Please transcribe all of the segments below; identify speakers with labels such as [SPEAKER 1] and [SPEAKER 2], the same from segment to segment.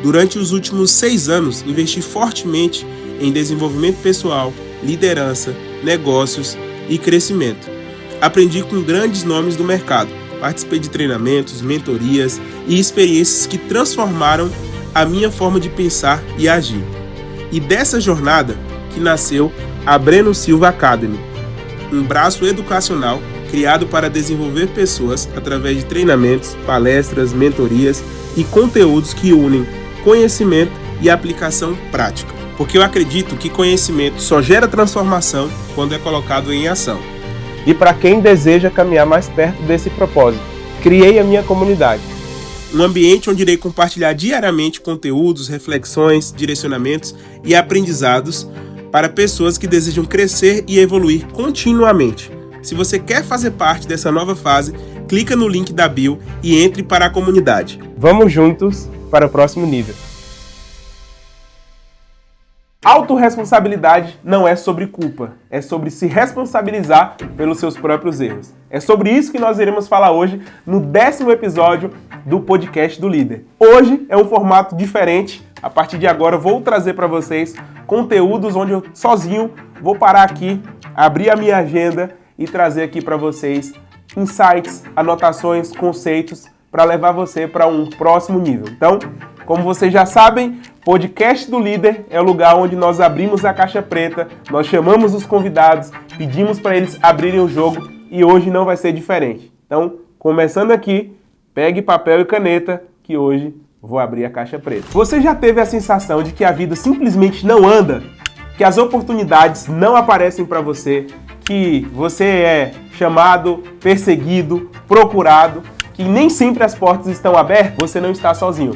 [SPEAKER 1] Durante os últimos 6 anos, investi fortemente em desenvolvimento pessoal, liderança, negócios e crescimento. Aprendi com grandes nomes do mercado, participei de treinamentos, mentorias e experiências que transformaram a minha forma de pensar e agir. E dessa jornada que nasceu a Breno Silva Academy, um braço educacional criado para desenvolver pessoas através de treinamentos, palestras, mentorias e conteúdos que unem conhecimento e aplicação prática. Porque eu acredito que conhecimento só gera transformação quando é colocado em ação. E para quem deseja caminhar mais perto desse propósito, criei a minha comunidade. Um ambiente onde irei compartilhar diariamente conteúdos, reflexões, direcionamentos e aprendizados para pessoas que desejam crescer e evoluir continuamente. Se você quer fazer parte dessa nova fase, clica no link da bio e entre para a comunidade. Vamos juntos para o próximo nível. Autorresponsabilidade não é sobre culpa, é sobre se responsabilizar pelos seus próprios erros. É sobre isso que nós iremos falar hoje no 10º episódio do podcast do Líder. Hoje é um formato diferente. A partir de agora eu vou trazer para vocês conteúdos onde eu sozinho vou parar aqui, abrir a minha agenda e trazer aqui para vocês insights, anotações, conceitos para levar você para um próximo nível. Então, como vocês já sabem, podcast do Líder é o lugar onde nós abrimos a caixa preta, nós chamamos os convidados, pedimos para eles abrirem o jogo e hoje não vai ser diferente. Então, começando aqui, pegue papel e caneta que hoje vou abrir a caixa preta. Você já teve a sensação de que a vida simplesmente não anda? Que as oportunidades não aparecem para você? Que você é chamado, perseguido, procurado? Que nem sempre as portas estão abertas? Você não está sozinho.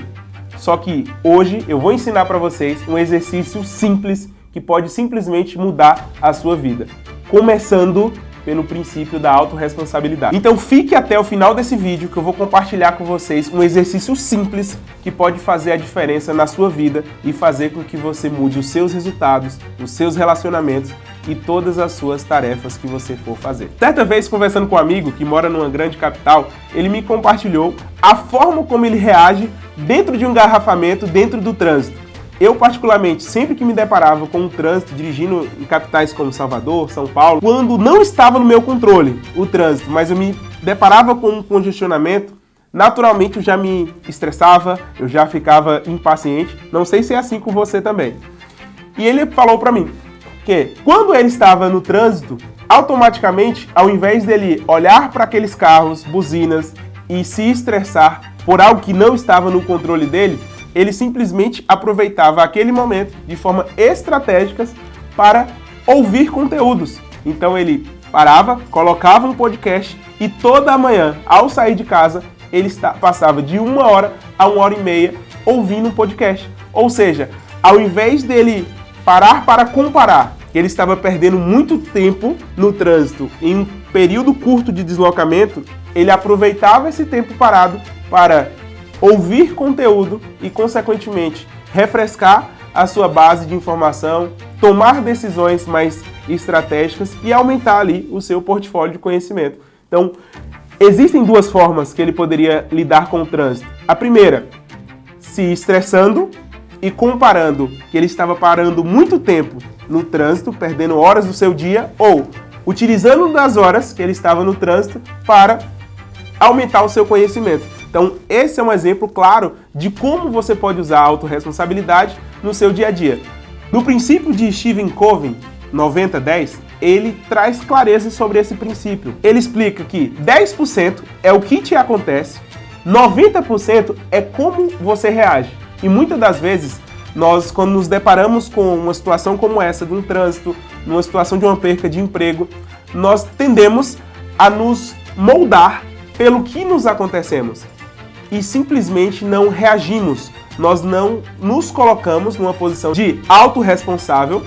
[SPEAKER 1] Só que hoje eu vou ensinar para vocês um exercício simples que pode simplesmente mudar a sua vida. Começando pelo princípio da autorresponsabilidade. Então fique até o final desse vídeo que eu vou compartilhar com vocês um exercício simples que pode fazer a diferença na sua vida e fazer com que você mude os seus resultados, os seus relacionamentos e todas as suas tarefas que você for fazer. Certa vez, conversando com um amigo que mora numa grande capital, ele me compartilhou a forma como ele reage dentro de um engarrafamento, dentro do trânsito. Eu, particularmente, sempre que me deparava com o trânsito, dirigindo em capitais como Salvador, São Paulo, quando não estava no meu controle o trânsito, mas eu me deparava com um congestionamento, naturalmente eu já me estressava, eu já ficava impaciente. Não sei se é assim com você também. E ele falou para mim que quando ele estava no trânsito, automaticamente, ao invés dele olhar para aqueles carros, buzinas e se estressar por algo que não estava no controle dele, ele simplesmente aproveitava aquele momento de forma estratégica para ouvir conteúdos. Então ele parava, colocava um podcast e toda manhã, ao sair de casa, ele passava de 1 hora a 1h30 ouvindo um podcast. Ou seja, ao invés dele parar para comparar, que ele estava perdendo muito tempo no trânsito em um período curto de deslocamento, ele aproveitava esse tempo parado para ouvir conteúdo e, consequentemente, refrescar a sua base de informação, tomar decisões mais estratégicas e aumentar ali o seu portfólio de conhecimento. Então, existem 2 formas que ele poderia lidar com o trânsito. A primeira, se estressando e comparando que ele estava parando muito tempo no trânsito, perdendo horas do seu dia, ou utilizando das horas que ele estava no trânsito para aumentar o seu conhecimento. Então, esse é um exemplo claro de como você pode usar a autorresponsabilidade no seu dia a dia. No princípio de Stephen Covey, 90-10, ele traz clareza sobre esse princípio. Ele explica que 10% é o que te acontece, 90% é como você reage. E muitas das vezes, nós, quando nos deparamos com uma situação como essa, de um trânsito, numa situação de uma perca de emprego, nós tendemos a nos moldar pelo que nos acontecemos e simplesmente não reagimos. Nós não nos colocamos numa posição de autorresponsável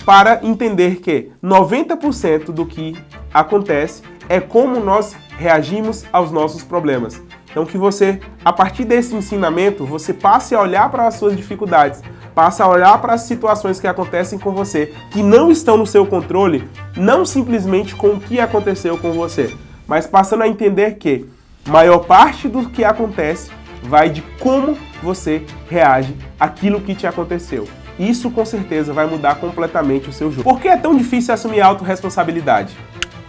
[SPEAKER 1] para entender que 90% do que acontece é como nós reagimos aos nossos problemas. Então que você, a partir desse ensinamento, você passe a olhar para as suas dificuldades, passe a olhar para as situações que acontecem com você, que não estão no seu controle, não simplesmente com o que aconteceu com você, mas passando a entender que maior parte do que acontece vai de como você reage àquilo que te aconteceu. Isso com certeza vai mudar completamente o seu jogo. Por que é tão difícil assumir a autorresponsabilidade?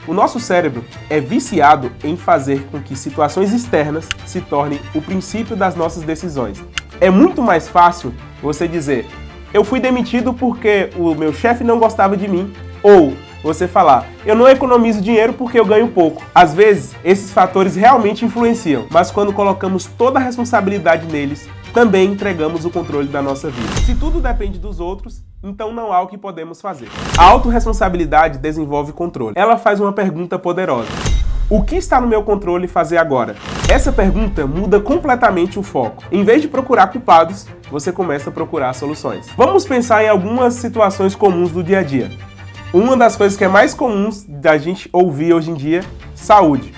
[SPEAKER 1] O nosso cérebro é viciado em fazer com que situações externas se tornem o princípio das nossas decisões. É muito mais fácil você dizer: eu fui demitido porque o meu chefe não gostava de mim, ou você falar: eu não economizo dinheiro porque eu ganho pouco. Às vezes, esses fatores realmente influenciam, mas quando colocamos toda a responsabilidade neles, também entregamos o controle da nossa vida. Se tudo depende dos outros, então não há o que podemos fazer. A autorresponsabilidade desenvolve controle. Ela faz uma pergunta poderosa: o que está no meu controle fazer agora? Essa pergunta muda completamente o foco. Em vez de procurar culpados, você começa a procurar soluções. Vamos pensar em algumas situações comuns do dia a dia. Uma das coisas que é mais comuns da gente ouvir hoje em dia: saúde.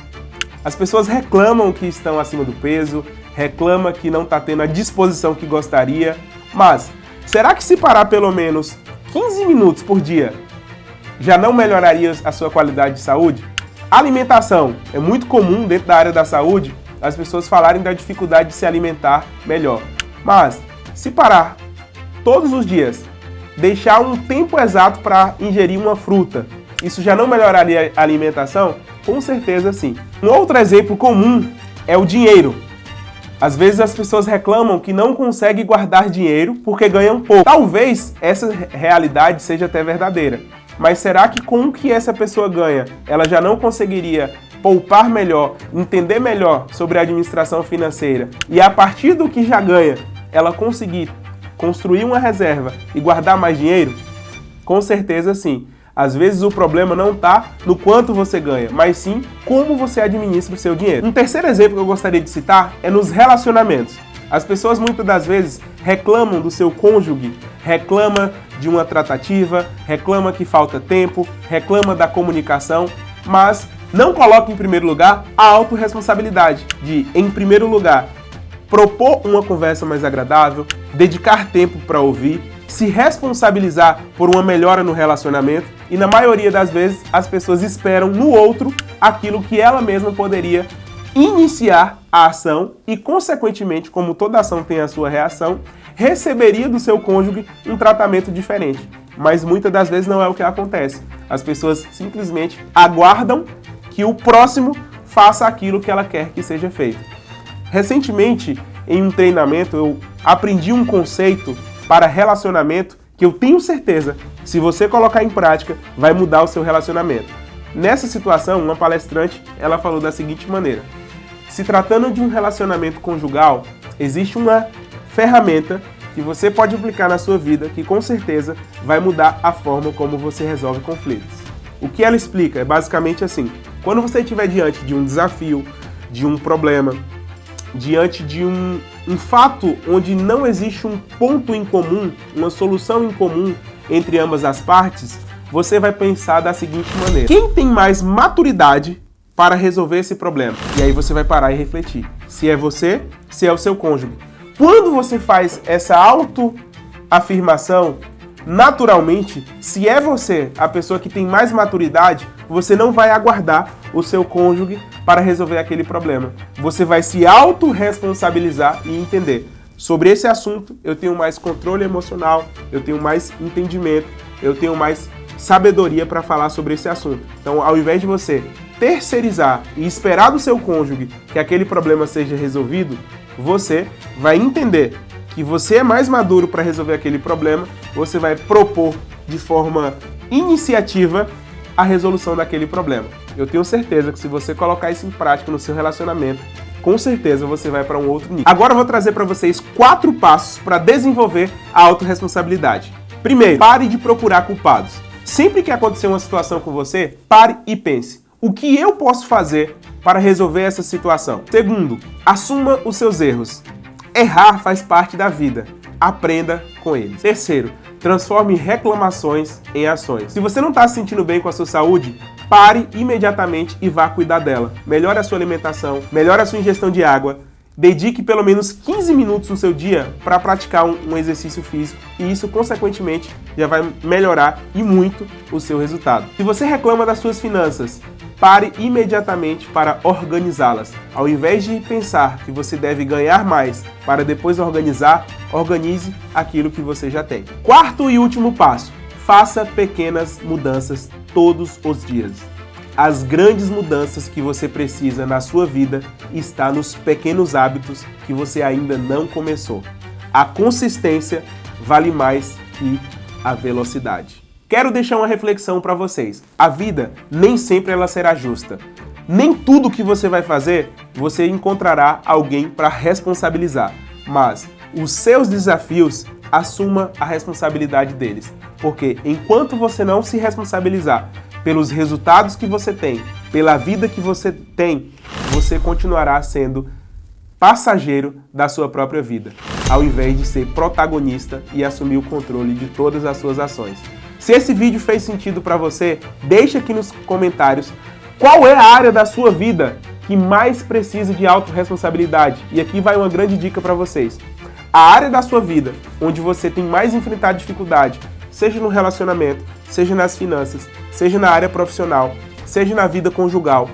[SPEAKER 1] As pessoas reclamam que estão acima do peso, reclamam que não está tendo a disposição que gostaria, mas será que se parar pelo menos 15 minutos por dia já não melhoraria a sua qualidade de saúde? Alimentação. É muito comum dentro da área da saúde as pessoas falarem da dificuldade de se alimentar melhor. Mas se parar todos os dias, deixar um tempo exato para ingerir uma fruta, isso já não melhoraria a alimentação? Com certeza sim. Um outro exemplo comum é o dinheiro. Às vezes as pessoas reclamam que não conseguem guardar dinheiro porque ganham pouco. Talvez essa realidade seja até verdadeira. Mas será que com o que essa pessoa ganha, ela já não conseguiria poupar melhor, entender melhor sobre a administração financeira e a partir do que já ganha, ela conseguir construir uma reserva e guardar mais dinheiro? Com certeza sim. Às vezes o problema não está no quanto você ganha, mas sim como você administra o seu dinheiro. Um terceiro exemplo que eu gostaria de citar é nos relacionamentos. As pessoas muitas das vezes reclamam do seu cônjuge, reclamam de uma tratativa, reclamam que falta tempo, reclamam da comunicação, mas não colocam em primeiro lugar a autorresponsabilidade de, em primeiro lugar, propor uma conversa mais agradável, dedicar tempo para ouvir, se responsabilizar por uma melhora no relacionamento e, na maioria das vezes, as pessoas esperam no outro aquilo que ela mesma poderia iniciar a ação e, consequentemente, como toda ação tem a sua reação, receberia do seu cônjuge um tratamento diferente. Mas muitas das vezes não é o que acontece. As pessoas simplesmente aguardam que o próximo faça aquilo que ela quer que seja feito. Recentemente, em um treinamento, eu aprendi um conceito para relacionamento que eu tenho certeza, se você colocar em prática, vai mudar o seu relacionamento. Nessa situação, uma palestrante, ela falou da seguinte maneira: se tratando de um relacionamento conjugal, existe uma ferramenta que você pode aplicar na sua vida que com certeza vai mudar a forma como você resolve conflitos. O que ela explica é basicamente assim: quando você estiver diante de um desafio, de um problema, diante de um fato onde não existe um ponto em comum, uma solução em comum entre ambas as partes, você vai pensar da seguinte maneira: quem tem mais maturidade para resolver esse problema? E aí você vai parar e refletir. Se é você, se é o seu cônjuge. Quando você faz essa autoafirmação, naturalmente, se é você a pessoa que tem mais maturidade, você não vai aguardar o seu cônjuge para resolver aquele problema. Você vai se autorresponsabilizar e entender: sobre esse assunto eu tenho mais controle emocional, eu tenho mais entendimento, eu tenho mais sabedoria para falar sobre esse assunto. Então, ao invés de você terceirizar e esperar do seu cônjuge que aquele problema seja resolvido, você vai entender que você é mais maduro para resolver aquele problema, você vai propor de forma iniciativa a resolução daquele problema. Eu tenho certeza que se você colocar isso em prática no seu relacionamento, com certeza você vai para um outro nível. Agora eu vou trazer para vocês 4 passos para desenvolver a autorresponsabilidade. Primeiro, pare de procurar culpados. Sempre que acontecer uma situação com você, pare e pense: o que eu posso fazer para resolver essa situação? Segundo, assuma os seus erros. Errar faz parte da vida. Aprenda com eles. Terceiro, transforme reclamações em ações. Se você não está se sentindo bem com a sua saúde, pare imediatamente e vá cuidar dela. Melhore a sua alimentação, melhore a sua ingestão de água, dedique pelo menos 15 minutos no seu dia para praticar um exercício físico e isso, consequentemente, já vai melhorar e muito o seu resultado. Se você reclama das suas finanças, pare imediatamente para organizá-las. Ao invés de pensar que você deve ganhar mais para depois organizar, organize aquilo que você já tem. Quarto e último passo: faça pequenas mudanças todos os dias. As grandes mudanças que você precisa na sua vida estão nos pequenos hábitos que você ainda não começou. A consistência vale mais que a velocidade. Quero deixar uma reflexão para vocês. A vida nem sempre ela será justa. Nem tudo que você vai fazer, você encontrará alguém para responsabilizar. Mas os seus desafios, assuma a responsabilidade deles. Porque enquanto você não se responsabilizar pelos resultados que você tem, pela vida que você tem, você continuará sendo passageiro da sua própria vida, ao invés de ser protagonista e assumir o controle de todas as suas ações. Se esse vídeo fez sentido para você, deixa aqui nos comentários qual é a área da sua vida que mais precisa de autorresponsabilidade. E aqui vai uma grande dica para vocês. A área da sua vida onde você tem mais enfrentado dificuldade, seja no relacionamento, seja nas finanças, seja na área profissional, seja na vida conjugal,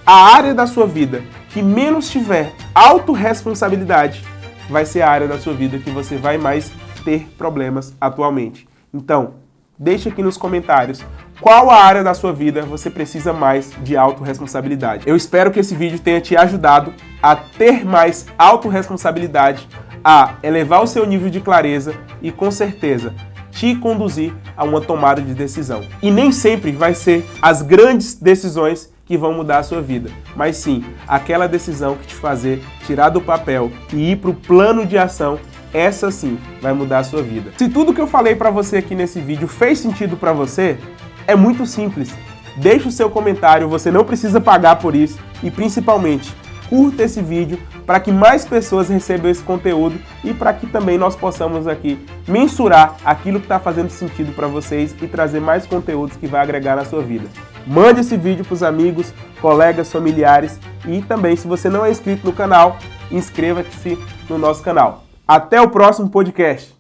[SPEAKER 1] a área da sua vida que menos tiver autorresponsabilidade vai ser a área da sua vida que você vai mais ter problemas atualmente. Então, deixe aqui nos comentários qual a área da sua vida você precisa mais de autorresponsabilidade. Eu espero que esse vídeo tenha te ajudado a ter mais autorresponsabilidade, a elevar o seu nível de clareza e, com certeza, te conduzir a uma tomada de decisão. E nem sempre vai ser as grandes decisões que vão mudar a sua vida, mas sim aquela decisão que te fazer tirar do papel e ir para o plano de ação. Essa sim vai mudar a sua vida. Se tudo que eu falei para você aqui nesse vídeo fez sentido para você, é muito simples. Deixa o seu comentário, você não precisa pagar por isso e principalmente curta esse vídeo para que mais pessoas recebam esse conteúdo e para que também nós possamos aqui mensurar aquilo que está fazendo sentido para vocês e trazer mais conteúdos que vai agregar na sua vida. Mande esse vídeo para os amigos, colegas, familiares e também, se você não é inscrito no canal, inscreva-se no nosso canal. Até o próximo podcast!